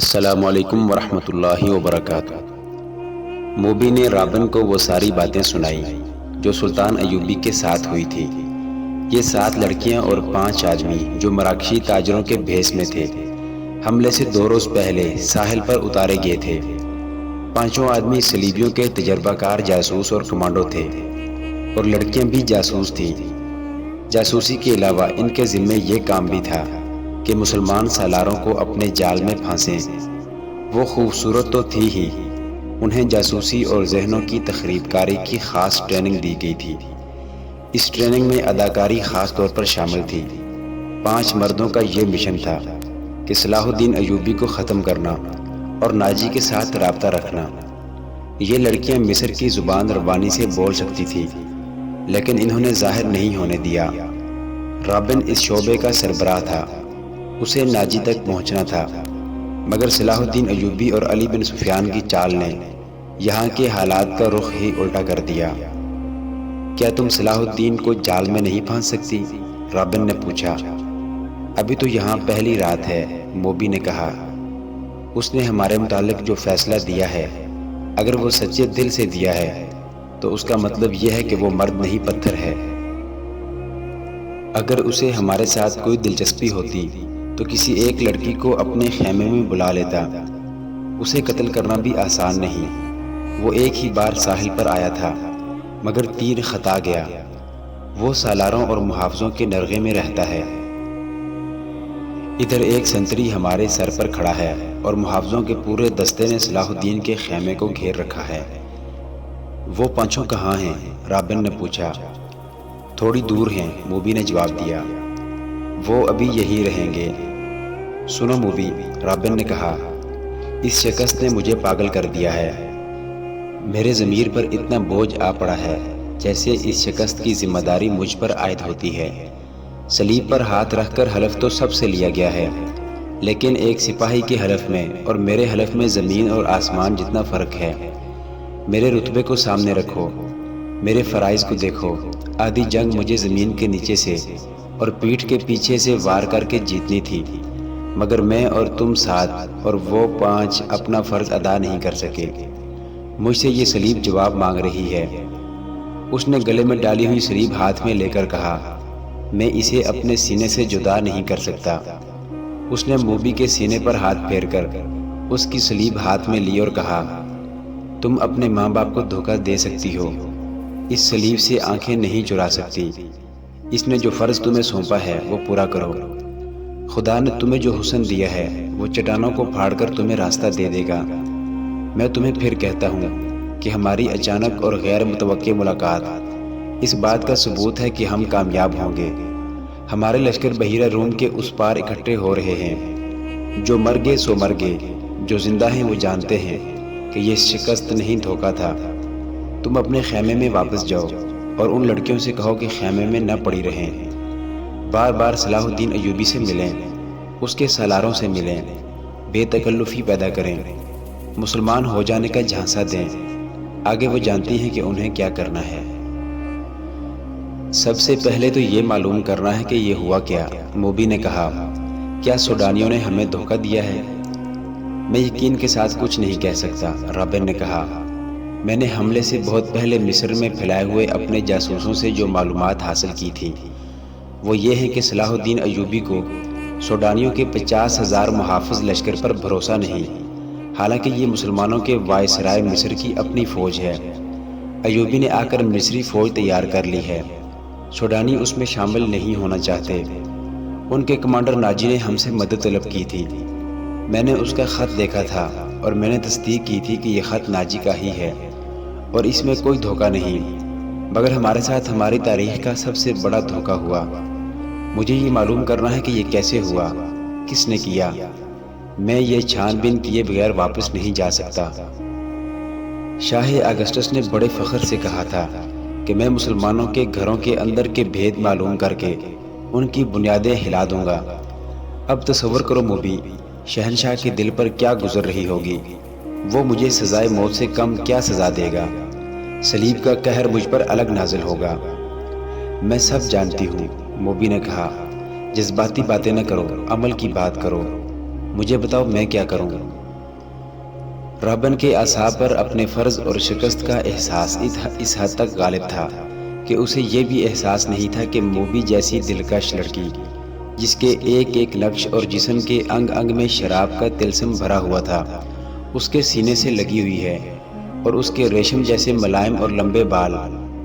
السلام علیکم ورحمۃ اللہ وبرکاتہ۔ موبی نے رابن کو وہ ساری باتیں سنائی جو سلطان ایوبی کے ساتھ ہوئی تھی۔ یہ 7 لڑکیاں اور 5 آدمی جو مراکشی تاجروں کے بھیس میں تھے، حملے سے 2 روز پہلے ساحل پر اتارے گئے تھے۔ 5 آدمی صلیبیوں کے تجربہ کار جاسوس اور کمانڈو تھے، اور لڑکیاں بھی جاسوس تھیں۔ جاسوسی کے علاوہ ان کے ذمے یہ کام بھی تھا کہ مسلمان سالاروں کو اپنے جال میں پھانسیں۔ وہ خوبصورت تو تھی ہی، انہیں جاسوسی اور ذہنوں کی تخریب کاری کی خاص ٹریننگ دی گئی تھی۔ اس ٹریننگ میں اداکاری خاص طور پر شامل تھی۔ 5 مردوں کا یہ مشن تھا کہ صلاح الدین ایوبی کو ختم کرنا اور ناجی کے ساتھ رابطہ رکھنا۔ یہ لڑکیاں مصر کی زبان ربانی سے بول سکتی تھی، لیکن انہوں نے ظاہر نہیں ہونے دیا۔ رابن اس شعبے کا سربراہ تھا، اسے ناجی تک پہنچنا تھا، مگر صلاح الدین ایوبی اور علی بن سفیان کی چال نے یہاں کے حالات کا رخ ہی الٹا کر دیا۔ کیا تم صلاح الدین کو جال میں نہیں پھانس سکتی؟ رابن نے پوچھا۔ ابھی تو یہاں پہلی رات ہے، موبی نے کہا۔ اس نے ہمارے متعلق جو فیصلہ دیا ہے، اگر وہ سچے دل سے دیا ہے تو اس کا مطلب یہ ہے کہ وہ مرد نہیں پتھر ہے۔ اگر اسے ہمارے ساتھ کوئی دلچسپی ہوتی تو کسی ایک لڑکی کو اپنے خیمے میں بلا لیتا۔ اسے قتل کرنا بھی آسان نہیں۔ وہ ایک ہی بار ساحل پر آیا تھا، مگر تیر خطا گیا۔ وہ سالاروں اور محافظوں کے نرغے میں رہتا ہے۔ ادھر ایک سنتری ہمارے سر پر کھڑا ہے اور محافظوں کے پورے دستے نے صلاح الدین کے خیمے کو گھیر رکھا ہے۔ وہ 5 کہاں ہیں؟ رابن نے پوچھا۔ تھوڑی دور ہیں، موبی نے جواب دیا۔ وہ ابھی یہی رہیں گے۔ سنو موبی، رابن نے کہا، اس شکست نے مجھے پاگل کر دیا ہے۔ میرے ضمیر پر اتنا بوجھ آ پڑا ہے جیسے اس شکست کی ذمہ داری مجھ پر عائد ہوتی ہے۔ صلیب پر ہاتھ رکھ کر حلف تو سب سے لیا گیا ہے، لیکن ایک سپاہی کے حلف میں اور میرے حلف میں زمین اور آسمان جتنا فرق ہے۔ میرے رتبے کو سامنے رکھو، میرے فرائض کو دیکھو۔ آدھی جنگ مجھے زمین کے نیچے سے اور پیٹھ کے پیچھے سے وار کر کے جیتنی تھی، مگر میں اور تم 7 اور وہ 5 اپنا فرض ادا نہیں کر سکے۔ مجھ سے یہ صلیب جواب مانگ رہی ہے۔ اس نے گلے میں ڈالی ہوئی صلیب ہاتھ میں لے کر کہا، میں اسے اپنے سینے سے جدا نہیں کر سکتا۔ اس نے موبی کے سینے پر ہاتھ پھیر کر اس کی صلیب ہاتھ میں لی اور کہا، تم اپنے ماں باپ کو دھوکہ دے سکتی ہو، اس صلیب سے آنکھیں نہیں چرا سکتی۔ اس نے جو فرض تمہیں سونپا ہے وہ پورا کرو۔ خدا نے تمہیں جو حسن دیا ہے وہ چٹانوں کو پھاڑ کر تمہیں راستہ دے دے گا۔ میں تمہیں پھر کہتا ہوں کہ ہماری اچانک اور غیر متوقع ملاقات اس بات کا ثبوت ہے کہ ہم کامیاب ہوں گے۔ ہمارے لشکر بحیرہ روم کے اس پار اکٹھے ہو رہے ہیں۔ جو مر گئے سو مر گئے، جو زندہ ہیں وہ جانتے ہیں کہ یہ شکست نہیں دھوکہ تھا۔ تم اپنے خیمے میں واپس جاؤ اور ان لڑکیوں سے کہو کہ خیمے میں نہ پڑی رہیں۔ بار بار صلاح الدین ایوبی سے ملیں، اس کے سالاروں سے ملیں، بے تکلفی پیدا کریں، مسلمان ہو جانے کا جھانسا دیں۔ آگے وہ جانتی ہیں کہ انہیں کیا کرنا ہے۔ سب سے پہلے تو یہ معلوم کرنا ہے کہ یہ ہوا کیا، موبی نے کہا۔ کیا سوڈانیوں نے ہمیں دھوکہ دیا ہے؟ میں یقین کے ساتھ کچھ نہیں کہہ سکتا، رابن نے کہا۔ میں نے حملے سے بہت پہلے مصر میں پھیلائے ہوئے اپنے جاسوسوں سے جو معلومات حاصل کی تھی وہ یہ ہے کہ صلاح الدین ایوبی کو سوڈانیوں کے 50,000 محافظ لشکر پر بھروسہ نہیں، حالانکہ یہ مسلمانوں کے وائسرائے مصر کی اپنی فوج ہے۔ ایوبی نے آ کر مصری فوج تیار کر لی ہے، سوڈانی اس میں شامل نہیں ہونا چاہتے۔ ان کے کمانڈر ناجی نے ہم سے مدد طلب کی تھی۔ میں نے اس کا خط دیکھا تھا اور میں نے تصدیق کی تھی کہ یہ خط ناجی کا ہی ہے اور اس میں کوئی دھوکہ نہیں، مگر ہمارے ساتھ ہماری تاریخ کا سب سے بڑا دھوکہ ہوا۔ مجھے یہ معلوم کرنا ہے کہ یہ کیسے ہوا، کس نے کیا۔ میں یہ چھان بین کیے بغیر واپس نہیں جا سکتا۔ شاہ اگسٹس نے بڑے فخر سے کہا تھا کہ میں مسلمانوں کے گھروں کے اندر کے بھید معلوم کر کے ان کی بنیادیں ہلا دوں گا۔ اب تصور کرو موبی، شہنشاہ کے دل پر کیا گزر رہی ہوگی۔ وہ مجھے سزائے موت سے کم کیا سزا دے گا؟ صلیب کا قہر مجھ پر الگ نازل ہوگا۔ میں سب جانتی ہوں، موبی نے کہا۔ جذباتی باتیں نہ کرو، عمل کی بات کرو۔ مجھے بتاؤ میں کیا کروں؟ رابن کے اعصاب پر اپنے فرض اور شکست کا احساس اس حد تک غالب تھا کہ اسے یہ بھی احساس نہیں تھا کہ موبی جیسی دلکش لڑکی، جس کے ایک ایک نقش اور جسم کے انگ انگ میں شراب کا تلسم بھرا ہوا تھا، اس کے سینے سے لگی ہوئی ہے، اور اس کے ریشم جیسے ملائم اور لمبے بال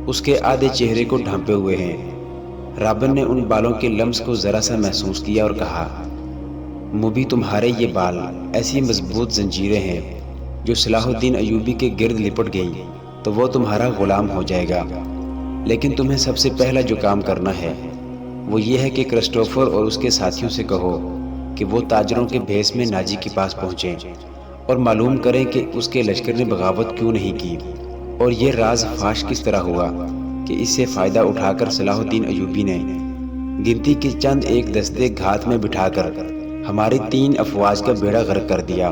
اس کے آدھے چہرے کو ڈھانپے ہوئے ہیں۔ رابن نے ان بالوں کے لمس کو ذرا سا محسوس کیا اور کہا، موبی، تمہارے یہ بال ایسی مضبوط زنجیریں ہیں، جو صلاح الدین ایوبی کے گرد لپٹ گئی تو وہ تمہارا غلام ہو جائے گا، لیکن تمہیں سب سے پہلا جو کام کرنا ہے وہ یہ ہے کہ کرسٹوفر اور اس کے ساتھیوں سے کہو کہ وہ تاجروں کے بھیس میں ناجی کے پاس پہنچیں اور معلوم کریں کہ اس کے لشکر نے بغاوت کیوں نہیں کی، اور یہ راز فاش کس طرح ہوا کہ اس سے فائدہ اٹھا کر صلاح الدین ایوبی نے گنتی کے چند ایک دستے گھات میں بٹھا کر ہماری 3 افواج کا بیڑا غرق کر دیا،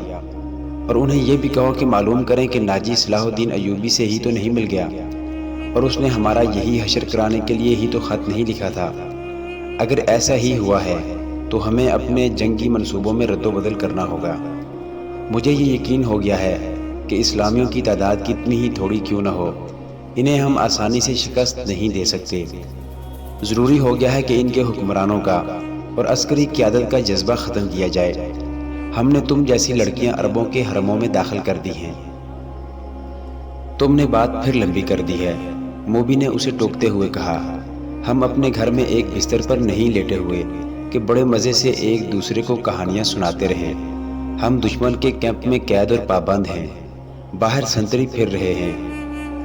اور انہیں یہ بھی کہو کہ معلوم کریں کہ ناجی صلاح الدین ایوبی سے ہی تو نہیں مل گیا، اور اس نے ہمارا یہی حشر کرانے کے لیے ہی تو خط نہیں لکھا تھا۔ اگر ایسا ہی ہوا ہے تو ہمیں اپنے جنگی منصوبوں میں رد و بدل کرنا ہوگا۔ مجھے یہ یقین ہو گیا ہے کہ اسلامیوں کی تعداد کتنی ہی تھوڑی کیوں نہ ہو، انہیں ہم آسانی سے شکست نہیں دے سکتے۔ ضروری ہو گیا ہے کہ ان کے حکمرانوں کا اور عسکری قیادت کا جذبہ ختم کیا جائے۔ ہم نے تم جیسی لڑکیاں عربوں کے حرموں میں داخل کر دی ہیں۔ تم نے بات پھر لمبی کر دی ہے، موبی نے اسے ٹوکتے ہوئے کہا۔ ہم اپنے گھر میں ایک بستر پر نہیں لیٹے ہوئے کہ بڑے مزے سے ایک دوسرے کو کہانیاں سناتے رہیں۔ ہم دشمن کے کیمپ میں قید اور پابند ہیں، باہر سنتری پھر رہے ہیں،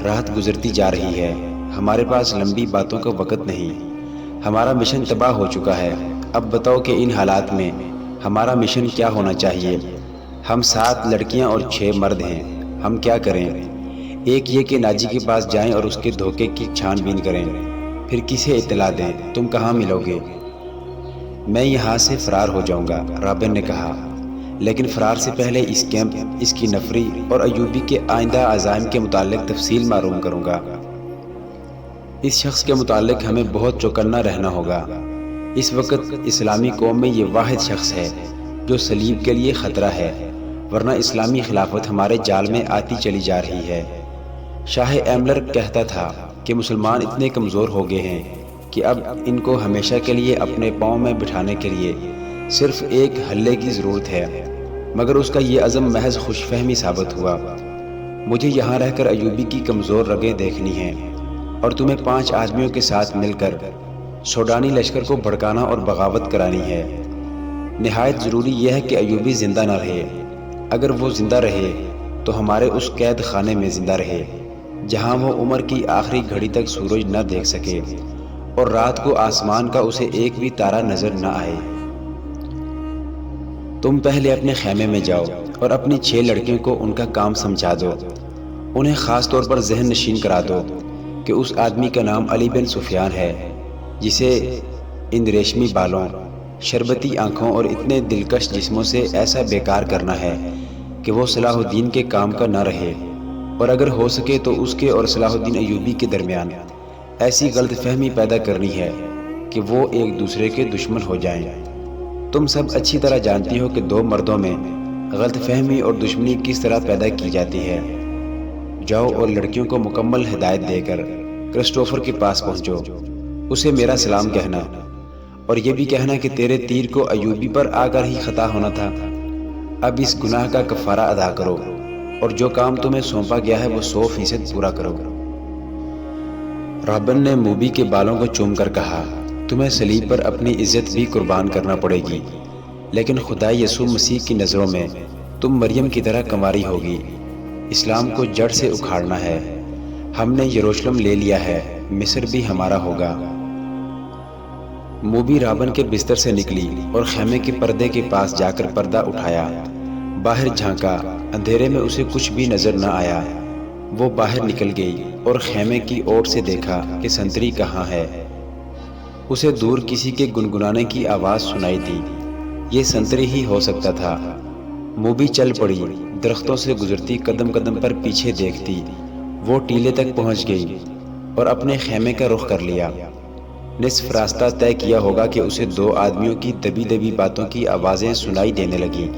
رات گزرتی جا رہی ہے، ہمارے پاس لمبی باتوں کا وقت نہیں، ہمارا مشن تباہ ہو چکا ہے۔ اب بتاؤ کہ ان حالات میں ہمارا مشن کیا ہونا چاہیے؟ ہم 7 لڑکیاں اور 6 مرد ہیں، ہم کیا کریں؟ ایک یہ کہ ناجی کے پاس جائیں اور اس کے دھوکے کی چھان بین کریں، پھر کسے اطلاع دیں؟ تم کہاں ملو گے؟ میں یہاں سے فرار ہو جاؤں گا، رابن نے کہا، لیکن فرار سے پہلے اس کیمپ، اس کی نفری اور ایوبی کے آئندہ عزائم کے متعلق تفصیل معلوم کروں گا۔ اس شخص کے متعلق ہمیں بہت چوکنا رہنا ہوگا۔ اس وقت اسلامی قوم میں یہ واحد شخص ہے جو صلیب کے لیے خطرہ ہے، ورنہ اسلامی خلافت ہمارے جال میں آتی چلی جا رہی ہے۔ شاہ ایملر کہتا تھا کہ مسلمان اتنے کمزور ہو گئے ہیں کہ اب ان کو ہمیشہ کے لیے اپنے پاؤں میں بٹھانے کے لیے صرف ایک حلے کی ضرورت ہے، مگر اس کا یہ عزم محض خوش فہمی ثابت ہوا۔ مجھے یہاں رہ کر ایوبی کی کمزور رگیں دیکھنی ہیں، اور تمہیں 5 آدمیوں کے ساتھ مل کر سوڈانی لشکر کو بھڑکانا اور بغاوت کرانی ہے۔ نہایت ضروری یہ ہے کہ ایوبی زندہ نہ رہے۔ اگر وہ زندہ رہے تو ہمارے اس قید خانے میں زندہ رہے جہاں وہ عمر کی آخری گھڑی تک سورج نہ دیکھ سکے، اور رات کو آسمان کا اسے ایک بھی تارا نظر نہ آئے۔ تم پہلے اپنے خیمے میں جاؤ اور اپنی 6 لڑکیوں کو ان کا کام سمجھا دو۔ انہیں خاص طور پر ذہن نشین کرا دو کہ اس آدمی کا نام علی بن سفیان ہے، جسے ان ریشمی بالوں، شربتی آنکھوں اور اتنے دلکش جسموں سے ایسا بیکار کرنا ہے کہ وہ صلاح الدین کے کام کا نہ رہے، اور اگر ہو سکے تو اس کے اور صلاح الدین ایوبی کے درمیان ایسی غلط فہمی پیدا کرنی ہے کہ وہ ایک دوسرے کے دشمن ہو جائیں۔ تم سب اچھی طرح جانتی ہو کہ 2 مردوں میں غلط فہمی اور دشمنی کس طرح پیدا کی جاتی ہے۔ جاؤ اور لڑکیوں کو مکمل ہدایت دے کر کرسٹوفر کے پاس پہنچو، اسے میرا سلام کہنا، اور یہ بھی کہنا کہ تیرے تیر کو ایوبی پر آ کر ہی خطا ہونا تھا۔ اب اس گناہ کا کفارہ ادا کرو، اور جو کام تمہیں سونپا گیا ہے وہ 100% پورا کرو۔ رابن نے موبی کے بالوں کو چوم کر کہا، تمہیں صلیب پر اپنی عزت بھی قربان کرنا پڑے گی، لیکن خدا یسوع مسیح کی نظروں میں تم مریم کی طرح کنواری ہوگی۔ اسلام کو جڑ سے اکھاڑنا ہے۔ ہم نے یروشلم لے لیا ہے، مصر بھی ہمارا ہوگا۔ موبی رابن کے بستر سے نکلی اور خیمے کے پردے کے پاس جا کر پردہ اٹھایا۔ باہر جھانکا، اندھیرے میں اسے کچھ بھی نظر نہ آیا۔ وہ باہر نکل گئی اور خیمے کی اوٹ سے دیکھا کہ سنتری کہاں ہے۔ اسے دور کسی کے گنگنانے کی آواز سنائی دی، یہ سنتری ہی ہو سکتا تھا۔ موبی چل پڑی، درختوں سے گزرتی قدم قدم پر پیچھے دیکھتی۔ وہ ٹیلے تک پہنچ گئی اور اپنے خیمے کا رخ کر لیا۔ نصف راستہ طے کیا ہوگا کہ اسے 2 آدمیوں کی دبی دبی باتوں کی آوازیں سنائی دینے لگیں۔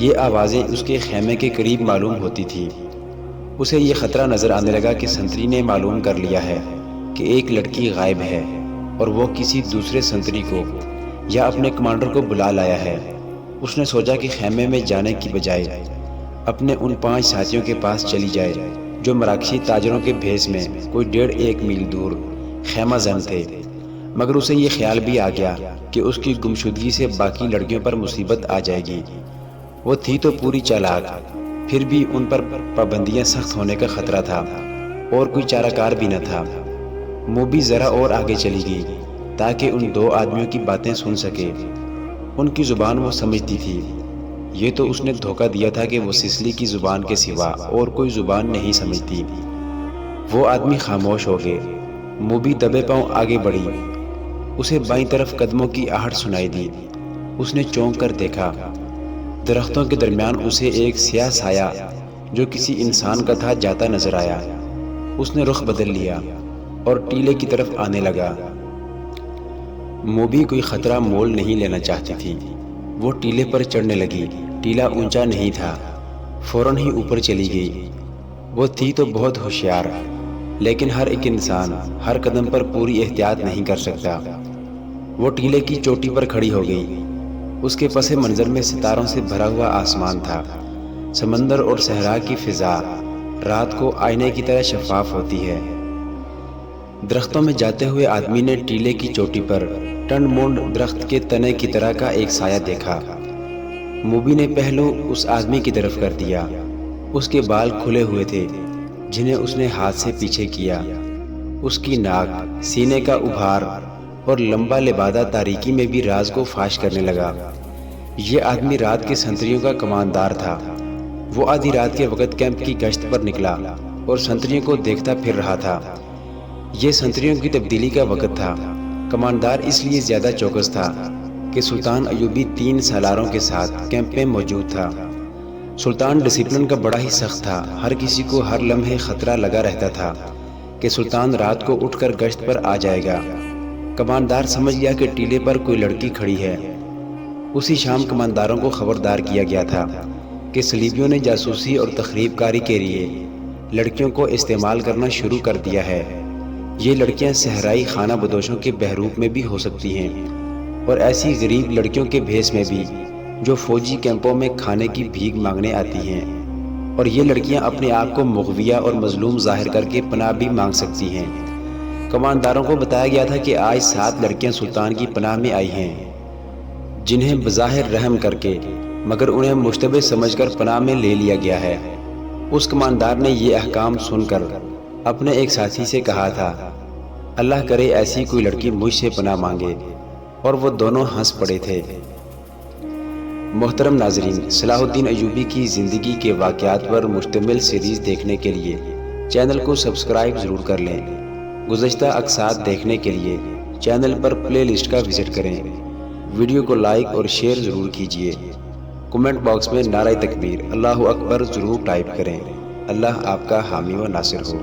یہ آوازیں اس کے خیمے کے قریب معلوم ہوتی تھیں۔ اسے یہ خطرہ نظر آنے لگا کہ سنتری نے معلوم کر لیا ہے کہ ایک لڑکی غائب ہے اور وہ کسی دوسرے سنتری کو یا اپنے کمانڈر کو بلا لایا ہے۔ اس نے سوچا کہ خیمے میں جانے کی بجائے اپنے ان 5 ساتھیوں کے پاس چلی جائے جو مراکشی تاجروں کے بھیس میں کوئی 1.5 میل دور خیمہ زن تھے۔ مگر اسے یہ خیال بھی آ گیا کہ اس کی گمشدگی سے باقی لڑکیوں پر مصیبت آ جائے گی۔ وہ تھی تو پوری چالاک، پھر بھی ان پر پابندیاں سخت ہونے کا خطرہ تھا اور کوئی چارہ کار بھی نہ تھا۔ موبی ذرا اور آگے چلی گئی تاکہ ان 2 آدمیوں کی باتیں سن سکے۔ ان کی زبان وہ سمجھتی تھی۔ یہ تو اس نے دھوکہ دیا تھا کہ وہ سسلی کی زبان کے سوا اور کوئی زبان نہیں سمجھتی۔ وہ آدمی خاموش ہو گئے۔ موبی دبے پاؤں آگے بڑھی۔ اسے بائیں طرف قدموں کی آہٹ سنائی دی۔ اس نے چونک کر دیکھا۔ درختوں کے درمیان اسے ایک سیاہ سایہ جو کسی انسان کا تھا جاتا نظر آیا۔ اس نے رخ بدل لیا اور ٹیلے کی طرف آنے لگا۔ موبی کوئی خطرہ مول نہیں لینا چاہتی تھی۔ وہ ٹیلے پر چڑھنے لگی۔ ٹیلا اونچا نہیں تھا، فوراً ہی اوپر چلی گئی۔ وہ تھی تو بہت ہوشیار، لیکن ہر ایک انسان ہر قدم پر پوری احتیاط نہیں کر سکتا۔ وہ ٹیلے کی چوٹی پر کھڑی ہو گئی۔ اس کے پس منظر میں ستاروں سے بھرا ہوا آسمان تھا۔ سمندر اور صحرا کی فضا رات کو آئینے کی طرح شفاف ہوتی ہے۔ درختوں میں جاتے ہوئے آدمی نے ٹیلے کی چوٹی پر ٹنڈ مونڈ درخت کے تنے کی طرح کا ایک سایہ دیکھا۔ موبی نے پہلو اس آدمی کی طرف کر دیا۔ اس کے بال کھلے ہوئے تھے جنہیں اس نے ہاتھ سے پیچھے کیا۔ اس کی ناک، سینے کا ابھار اور لمبا لبادہ تاریکی میں بھی راز کو فاش کرنے لگا۔ یہ آدمی رات کے سنتریوں کا کماندار تھا۔ وہ آدھی رات کے وقت کیمپ کی گشت پر نکلا اور سنتریوں کو دیکھتا پھر رہا تھا۔ یہ سنتریوں کی تبدیلی کا وقت تھا۔ کماندار اس لیے زیادہ چوکس تھا کہ سلطان ایوبی 3 سالاروں کے ساتھ کیمپ میں موجود تھا۔ سلطان ڈسپلن کا بڑا ہی سخت تھا۔ ہر کسی کو ہر لمحے خطرہ لگا رہتا تھا کہ سلطان رات کو اٹھ کر گشت پر آ جائے گا۔ کماندار سمجھ گیا کہ ٹیلے پر کوئی لڑکی کھڑی ہے۔ اسی شام کمانداروں کو خبردار کیا گیا تھا کہ صلیبیوں نے جاسوسی اور تخریب کاری کے لیے لڑکیوں کو استعمال کرنا شروع کر دیا ہے۔ یہ لڑکیاں صحرائی خانہ بدوشوں کے بحروپ میں بھی ہو سکتی ہیں اور ایسی غریب لڑکیوں کے بھیس میں بھی جو فوجی کیمپوں میں کھانے کی بھیک مانگنے آتی ہیں، اور یہ لڑکیاں اپنے آپ کو مغویہ اور مظلوم ظاہر کر کے پناہ بھی مانگ سکتی ہیں۔ کمانداروں کو بتایا گیا تھا کہ آج 7 لڑکیاں سلطان کی پناہ میں آئی ہیں جنہیں بظاہر رحم کر کے مگر انہیں مشتبہ سمجھ کر پناہ میں لے لیا گیا ہے۔ اس کماندار نے یہ احکام سن کر اپنے ایک ساتھی سے کہا تھا، اللہ کرے ایسی کوئی لڑکی مجھ سے پناہ مانگے، اور وہ دونوں ہنس پڑے تھے۔ محترم ناظرین، صلاح الدین ایوبی کی زندگی کے واقعات پر مشتمل سیریز دیکھنے کے لیے چینل کو سبسکرائب ضرور کر لیں۔ گزشتہ اقساط دیکھنے کے لیے چینل پر پلے لسٹ کا وزٹ کریں۔ ویڈیو کو لائک اور شیئر ضرور کیجیے۔ کمنٹ باکس میں نعرہ تکبیر، اللہ اکبر ضرور ٹائپ کریں۔ اللہ آپ کا حامی و ناصر ہو۔